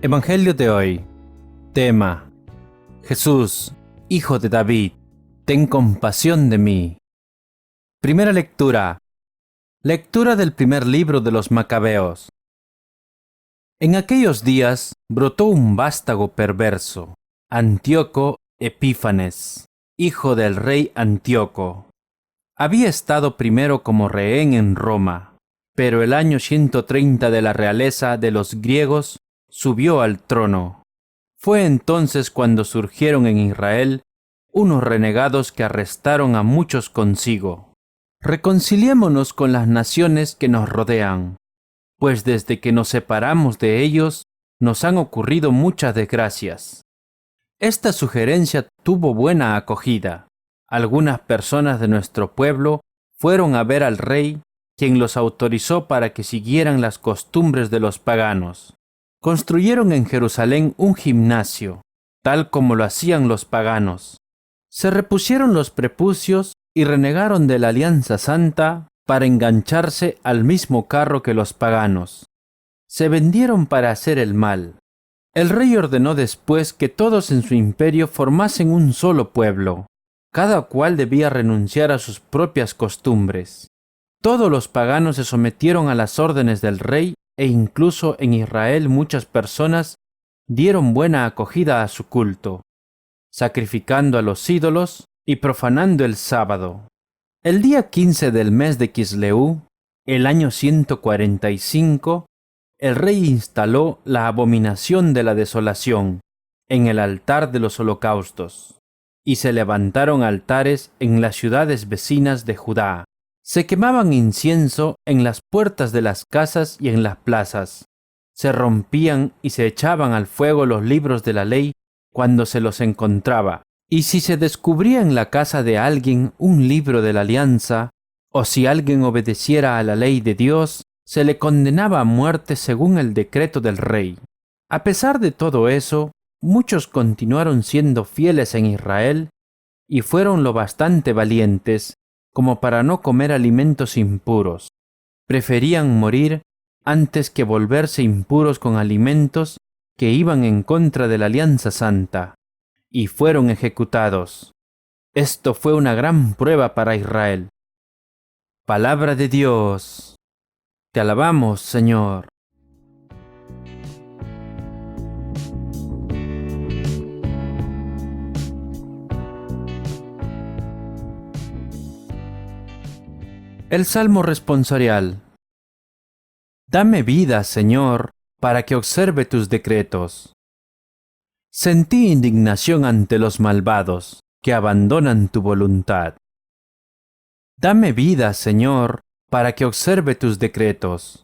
Evangelio de hoy. Tema: Jesús, Hijo de David, ten compasión de mí. Primera lectura. Lectura del primer libro de los Macabeos. En aquellos días brotó un vástago perverso, Antíoco Epífanes, hijo del rey Antíoco. Había estado primero como rehén en Roma, pero el año 130 de la realeza de los griegos subió al trono. Fue entonces cuando surgieron en Israel unos renegados que arrestaron a muchos consigo. Reconciliémonos con las naciones que nos rodean, pues desde que nos separamos de ellos nos han ocurrido muchas desgracias. Esta sugerencia tuvo buena acogida. Algunas personas de nuestro pueblo fueron a ver al rey, quien los autorizó para que siguieran las costumbres de los paganos. Construyeron en Jerusalén un gimnasio, tal como lo hacían los paganos. Se repusieron los prepucios y renegaron de la alianza santa para engancharse al mismo carro que los paganos. Se vendieron para hacer el mal. El rey ordenó después que todos en su imperio formasen un solo pueblo. Cada cual debía renunciar a sus propias costumbres. Todos los paganos se sometieron a las órdenes del rey e incluso en Israel muchas personas dieron buena acogida a su culto, sacrificando a los ídolos y profanando el sábado. El día 15 del mes de Quisleu, el año 145, el rey instaló la abominación de la desolación en el altar de los holocaustos, y se levantaron altares en las ciudades vecinas de Judá. Se quemaban incienso en las puertas de las casas y en las plazas. Se rompían y se echaban al fuego los libros de la ley cuando se los encontraba. Y si se descubría en la casa de alguien un libro de la alianza, o si alguien obedeciera a la ley de Dios, se le condenaba a muerte según el decreto del rey. A pesar de todo eso, muchos continuaron siendo fieles en Israel y fueron lo bastante valientes como para no comer alimentos impuros. Preferían morir antes que volverse impuros con alimentos que iban en contra de la alianza santa, y fueron ejecutados. Esto fue una gran prueba para Israel. Palabra de Dios. Te alabamos, Señor. El Salmo responsorial. Dame vida, Señor, para que observe tus decretos. Sentí indignación ante los malvados, que abandonan tu voluntad. Dame vida, Señor, para que observe tus decretos.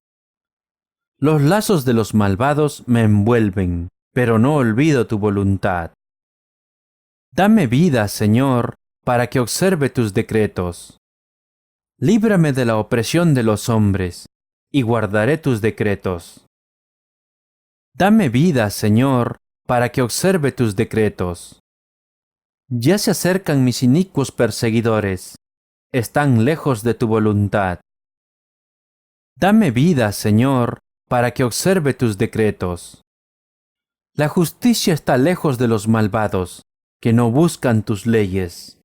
Los lazos de los malvados me envuelven, pero no olvido tu voluntad. Dame vida, Señor, para que observe tus decretos. Líbrame de la opresión de los hombres, y guardaré tus decretos. Dame vida, Señor, para que observe tus decretos. Ya se acercan mis inicuos perseguidores, están lejos de tu voluntad. Dame vida, Señor, para que observe tus decretos. La justicia está lejos de los malvados, que no buscan tus leyes.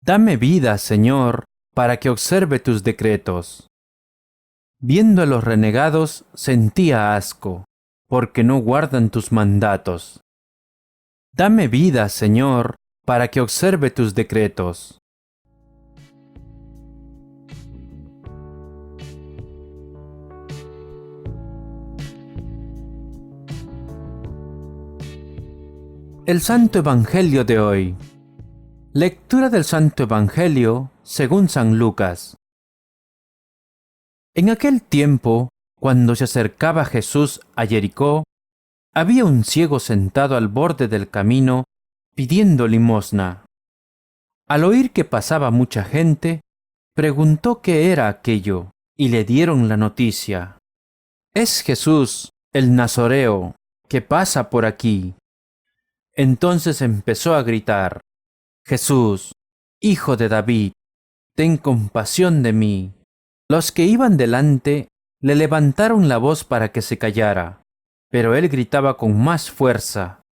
Dame vida, Señor, para que observe tus decretos. Viendo a los renegados, sentía asco, porque no guardan tus mandatos. Dame vida, Señor, para que observe tus decretos. El Santo Evangelio de hoy. Lectura del Santo Evangelio según San Lucas. En aquel tiempo, cuando se acercaba Jesús a Jericó, había un ciego sentado al borde del camino pidiendo limosna. Al oír que pasaba mucha gente, preguntó qué era aquello, y le dieron la noticia. Es Jesús, el Nazoreo, que pasa por aquí. Entonces empezó a gritar: Jesús, Hijo de David, ten compasión de mí. Los que iban delante le levantaron la voz para que se callara. Pero él gritaba con más fuerza: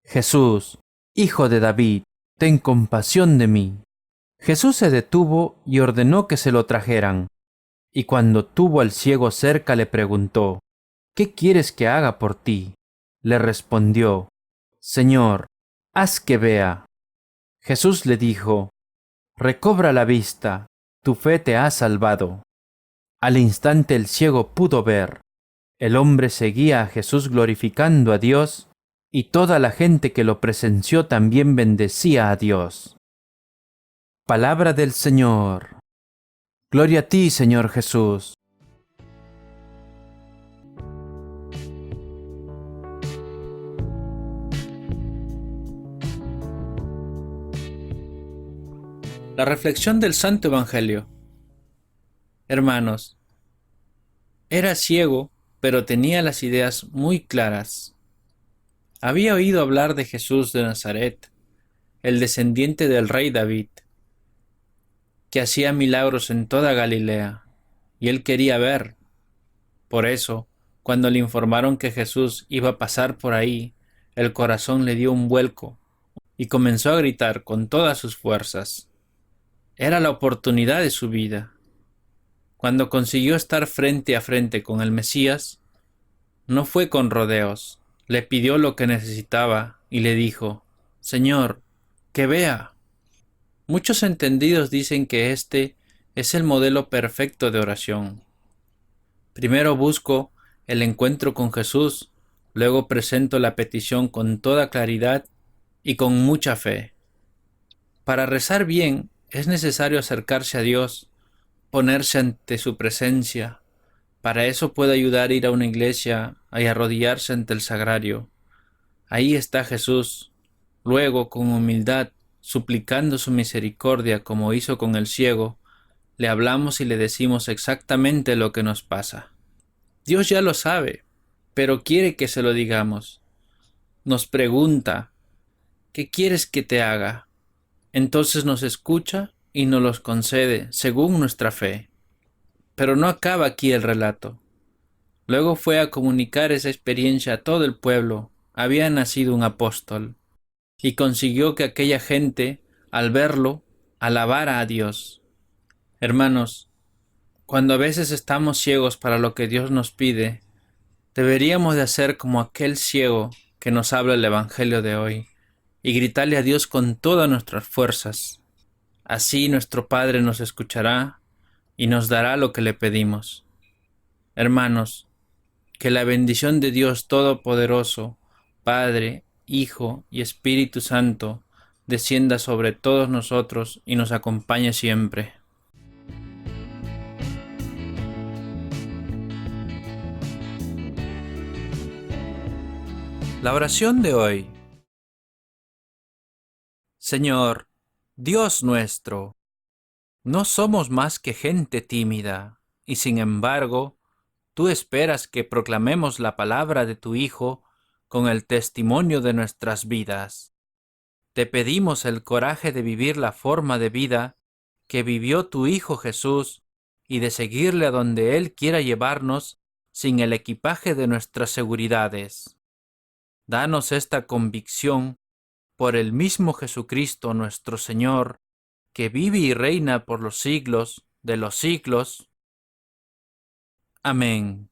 Jesús, Hijo de David, ten compasión de mí. Jesús se detuvo y ordenó que se lo trajeran. Y cuando tuvo al ciego cerca le preguntó: ¿Qué quieres que haga por ti? Le respondió: Señor, haz que vea. Jesús le dijo: Recobra la vista, tu fe te ha salvado. Al instante el ciego pudo ver. El hombre seguía a Jesús glorificando a Dios, y toda la gente que lo presenció también bendecía a Dios. Palabra del Señor. Gloria a ti, Señor Jesús. La reflexión del Santo Evangelio. Hermanos, era ciego, pero tenía las ideas muy claras. Había oído hablar de Jesús de Nazaret, el descendiente del rey David, que hacía milagros en toda Galilea, y él quería ver. Por eso, cuando le informaron que Jesús iba a pasar por ahí, el corazón le dio un vuelco y comenzó a gritar con todas sus fuerzas. Era la oportunidad de su vida. Cuando consiguió estar frente a frente con el Mesías, no fue con rodeos, le pidió lo que necesitaba y le dijo: Señor, que vea. Muchos entendidos dicen que este es el modelo perfecto de oración. Primero busco el encuentro con Jesús, luego presento la petición con toda claridad y con mucha fe. Para rezar bien es necesario acercarse a Dios, ponerse ante su presencia. Para eso puede ayudar ir a una iglesia y arrodillarse ante el sagrario. Ahí está Jesús. Luego, con humildad, suplicando su misericordia como hizo con el ciego, le hablamos y le decimos exactamente lo que nos pasa. Dios ya lo sabe, pero quiere que se lo digamos. Nos pregunta: ¿qué quieres que te haga? Entonces nos escucha y nos los concede según nuestra fe. Pero no acaba aquí el relato. Luego fue a comunicar esa experiencia a todo el pueblo. Había nacido un apóstol y consiguió que aquella gente, al verlo, alabara a Dios. Hermanos, cuando a veces estamos ciegos para lo que Dios nos pide, deberíamos de hacer como aquel ciego que nos habla el Evangelio de hoy y gritarle a Dios con todas nuestras fuerzas. Así nuestro Padre nos escuchará y nos dará lo que le pedimos. Hermanos, que la bendición de Dios Todopoderoso, Padre, Hijo y Espíritu Santo, descienda sobre todos nosotros y nos acompañe siempre. La oración de hoy. Señor, Dios nuestro, no somos más que gente tímida, y sin embargo, tú esperas que proclamemos la palabra de tu Hijo con el testimonio de nuestras vidas. Te pedimos el coraje de vivir la forma de vida que vivió tu Hijo Jesús y de seguirle a donde Él quiera llevarnos sin el equipaje de nuestras seguridades. Danos esta convicción por el mismo Jesucristo nuestro Señor, que vive y reina por los siglos de los siglos. Amén.